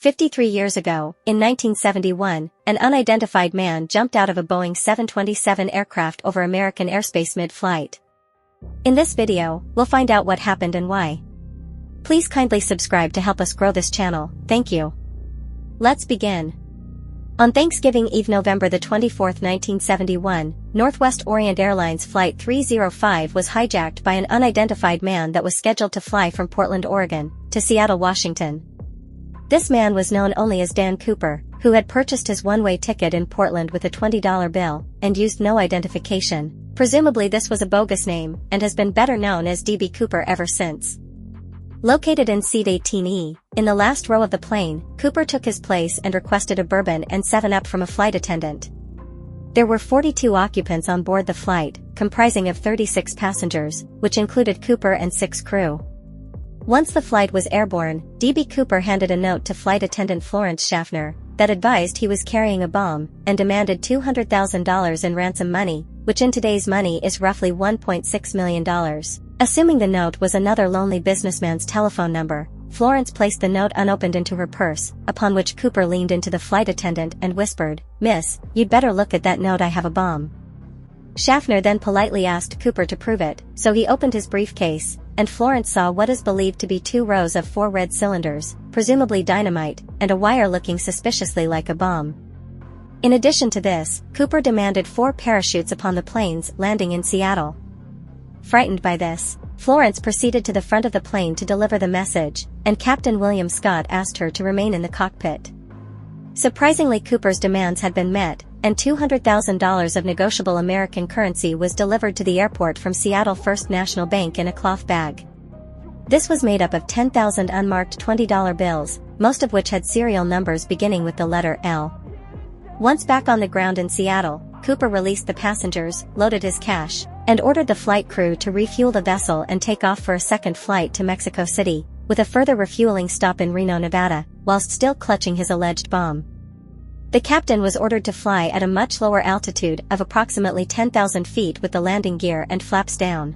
53 years ago, in 1971, an unidentified man jumped out of a Boeing 727 aircraft over American airspace mid-flight. In this video, we'll find out what happened and why. Please kindly subscribe to help us grow this channel, thank you. Let's begin. On Thanksgiving Eve, November the 24th, 1971, Northwest Orient Airlines Flight 305 was hijacked by an unidentified man that was scheduled to fly from Portland, Oregon, to Seattle, Washington. This man was known only as Dan Cooper, who had purchased his one-way ticket in Portland with a $20 bill, and used no identification. Presumably this was a bogus name, and has been better known as DB Cooper ever since. Located in seat 18E, in the last row of the plane, Cooper took his place and requested a bourbon and 7-Up from a flight attendant. There were 42 occupants on board the flight, comprising of 36 passengers, which included Cooper and 6 crew. Once the flight was airborne, DB Cooper handed a note to flight attendant Florence Schaffner that advised he was carrying a bomb and demanded $200,000 in ransom money, which in today's money is roughly $1.6 million. Assuming the note was another lonely businessman's telephone number, Florence placed the note unopened into her purse, upon which Cooper leaned into the flight attendant and whispered, "Miss, you'd better look at that note, I have a bomb." Schaffner then politely asked Cooper to prove it, so he opened his briefcase, and Florence saw what is believed to be 2 rows of 4 red cylinders, presumably dynamite, and a wire looking suspiciously like a bomb. In addition to this, Cooper demanded 4 parachutes upon the plane's landing in Seattle. Frightened by this, Florence proceeded to the front of the plane to deliver the message, and Captain William Scott asked her to remain in the cockpit. Surprisingly, Cooper's demands had been met, and $200,000 of negotiable American currency was delivered to the airport from Seattle First National Bank in a cloth bag. This was made up of 10,000 unmarked $20 bills, most of which had serial numbers beginning with the letter L. Once back on the ground in Seattle, Cooper released the passengers, loaded his cash, and ordered the flight crew to refuel the vessel and take off for a second flight to Mexico City, with a further refueling stop in Reno, Nevada, whilst still clutching his alleged bomb. The captain was ordered to fly at a much lower altitude of approximately 10,000 feet with the landing gear and flaps down.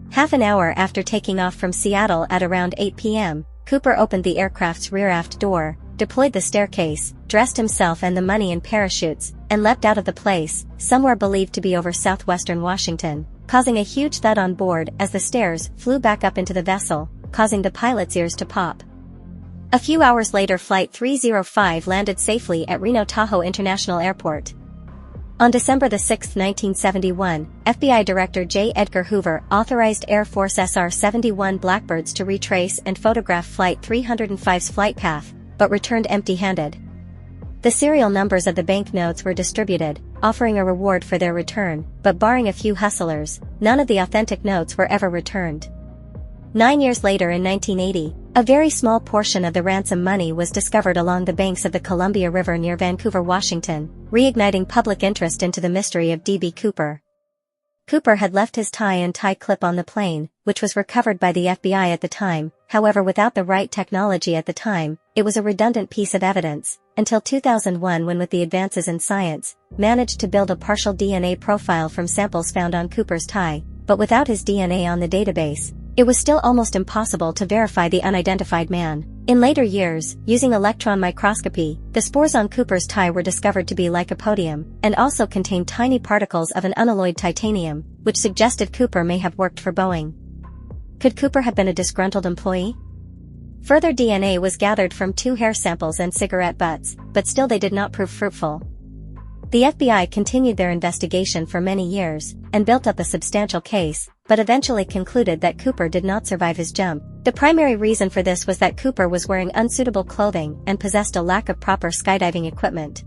Half an hour after taking off from Seattle at around 8 p.m., Cooper opened the aircraft's rear aft door, deployed the staircase, dressed himself and the money in parachutes, and leapt out of the place, somewhere believed to be over southwestern Washington, causing a huge thud on board as the stairs flew back up into the vessel, causing the pilot's ears to pop. A few hours later, Flight 305 landed safely at Reno Tahoe International Airport. On December 6, 1971, FBI Director J. Edgar Hoover authorized Air Force SR-71 Blackbirds to retrace and photograph Flight 305's flight path, but returned empty-handed. The serial numbers of the banknotes were distributed, offering a reward for their return, but barring a few hustlers, none of the authentic notes were ever returned. 9 years later, in 1980, a very small portion of the ransom money was discovered along the banks of the Columbia River near Vancouver, Washington, reigniting public interest into the mystery of DB Cooper. Cooper had left his tie and tie clip on the plane, which was recovered by the FBI at the time. However, without the right technology at the time, it was a redundant piece of evidence, until 2001, when with the advances in science, managed to build a partial DNA profile from samples found on Cooper's tie, but without his DNA on the database, it was still almost impossible to verify the unidentified man. In later years, using electron microscopy, the spores on Cooper's tie were discovered to be lycopodium, and also contained tiny particles of an unalloyed titanium, which suggested Cooper may have worked for Boeing. Could Cooper have been a disgruntled employee? Further DNA was gathered from 2 hair samples and cigarette butts, but still they did not prove fruitful. The FBI continued their investigation for many years, and built up a substantial case, but eventually concluded that Cooper did not survive his jump. The primary reason for this was that Cooper was wearing unsuitable clothing and possessed a lack of proper skydiving equipment.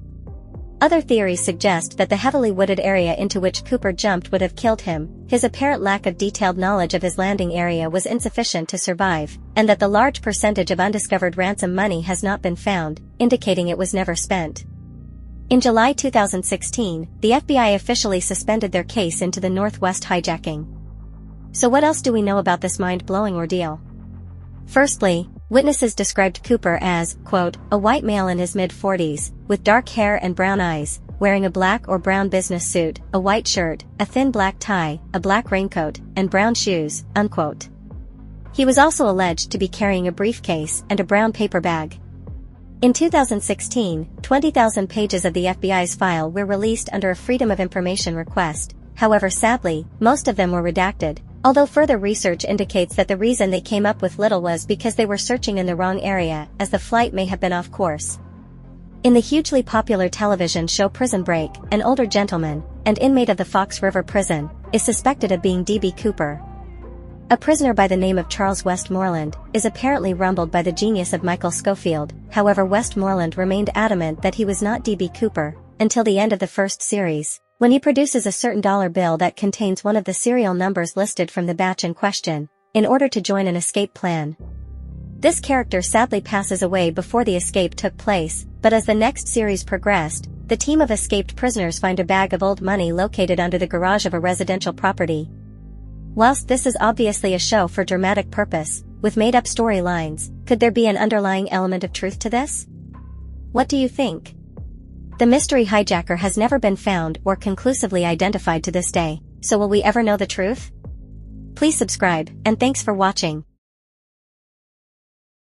Other theories suggest that the heavily wooded area into which Cooper jumped would have killed him, his apparent lack of detailed knowledge of his landing area was insufficient to survive, and that the large percentage of undiscovered ransom money has not been found, indicating it was never spent. In July 2016, the FBI officially suspended their case into the Northwest hijacking. So what else do we know about this mind-blowing ordeal? Firstly, witnesses described Cooper as, quote, a white male in his mid-40s, with dark hair and brown eyes, wearing a black or brown business suit, a white shirt, a thin black tie, a black raincoat, and brown shoes, unquote. He was also alleged to be carrying a briefcase and a brown paper bag. In 2016, 20,000 pages of the FBI's file were released under a Freedom of Information request. However, sadly, most of them were redacted, although further research indicates that the reason they came up with little was because they were searching in the wrong area, as the flight may have been off course. In the hugely popular television show Prison Break, an older gentleman, and inmate of the Fox River Prison, is suspected of being D.B. Cooper. A prisoner by the name of Charles Westmoreland is apparently rumbled by the genius of Michael Scofield. However, Westmoreland remained adamant that he was not D.B. Cooper until the end of the first series, when he produces a certain dollar bill that contains one of the serial numbers listed from the batch in question, in order to join an escape plan. This character sadly passes away before the escape took place, but as the next series progressed, the team of escaped prisoners find a bag of old money located under the garage of a residential property. Whilst this is obviously a show for dramatic purpose, with made-up storylines, could there be an underlying element of truth to this? What do you think? The mystery hijacker has never been found or conclusively identified to this day, so will we ever know the truth? Please subscribe, and thanks for watching.